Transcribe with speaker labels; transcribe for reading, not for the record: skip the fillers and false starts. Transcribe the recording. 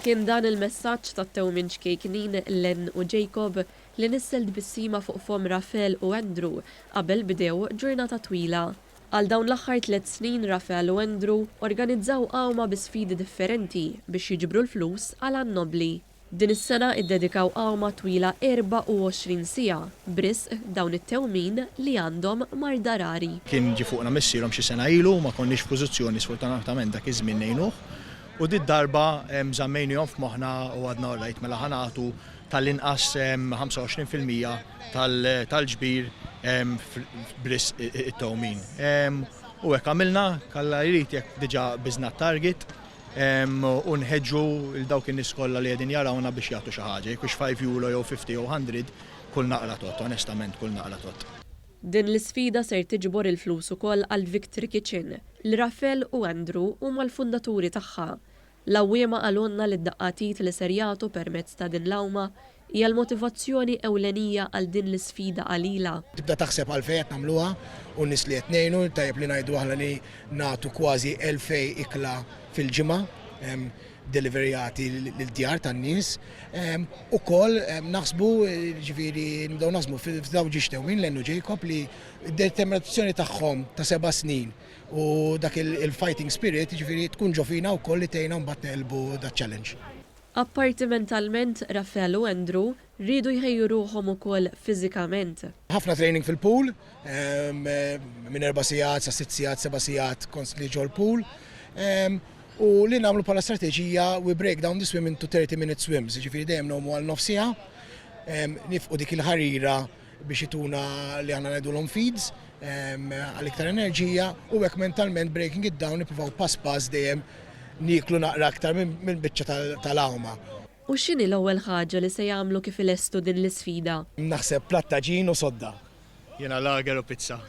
Speaker 1: Kien dan il-messaġġ tat-tewmin ċkejknin Len u Jacob li nisseld bissima fuq fom Rafael u Andrew qabel bidew ġurnata twila. Għal dawn l-aħħar 3 snin Rafael u Andrew organizzaw qawma bi sfidi differenti biex jiġbru l-flus għal Annobli. Din is-sena iddedikaw qawma twila 24 siegħa brisq dawn it-tewmin li għandhom marda rari.
Speaker 2: Kien ġi fuqna missierhom xi sena ilu ma konniex f'pożizzjoni sfortunatament dak iż-żmien ngħinuh. U dit darba żammejnihom f'moħħna u għadna rajt mela ħanatu tal-inqas 25% tal-ġbir bris it-tewmin. U hekk għamilna kalla jrid jekk diġà biżna target u nħeġġu il dawk in-nies kollha li qegħdin jarawna biex jagħtu xi ħaġa, jekk hux 5 euro jew 50 jew 100 kull naqra tot, onestament kull naqra tot.
Speaker 1: Din l-isfida ser tiġbor il-flus ukoll għal Victory Kitchen li Rafael u Andrew huma l-fundaturi tagħha. L-awwiema qalulna li d-daqqatit li ser jagħtu permezz ta' din l-awma hija l-motivazzjoni ewlenija għal din l-isfida qalila.
Speaker 3: Tibda taħseb għalfejn qed nagħmluha u nies li qed ngħinu tajjeb li ngħidu aħna li nagħtu kważi 2000 ikla fil-ġimgħa deliverjati l-djar tan-nies. Ukoll naħsbu ġifieri nibdew naħsbu f'daw ġiex tewmin Len u Jacob li d-determinazzjoni tagħhom ta' 7 snin u dak il-fighting spirit ġifieri tkun ġofina wkoll li tgħinna mbagħad nelbu da challenge.
Speaker 1: Apparti mentalment, Rafael u Andrew rridu jħejju ruħhom ukoll fiżikament.
Speaker 3: Ħafna training fil-pool, minn 4 sigħat sa 6 sigħat, 7 sigħat konstantly ġol pool. U li nagħmlu bħala strateġija we break down the swim into 30-minute swims, ġifieri dejjem nagħmlu għal nofsija, nifqu dik il-ħarira biex ituna li għandna ngħidulhom feeds għal iktar enerġija u hekk mentalment breaking it down nippruvaw pass pass dejjem niklu naqra aktar minn biċċa tal-awma.
Speaker 1: U x'inhi l-ewwel ħaġa li se jagħmlu kif ilestu din l-isfida?
Speaker 3: Naħseb platta ġin u sodda.
Speaker 2: Jiena lager u pizza.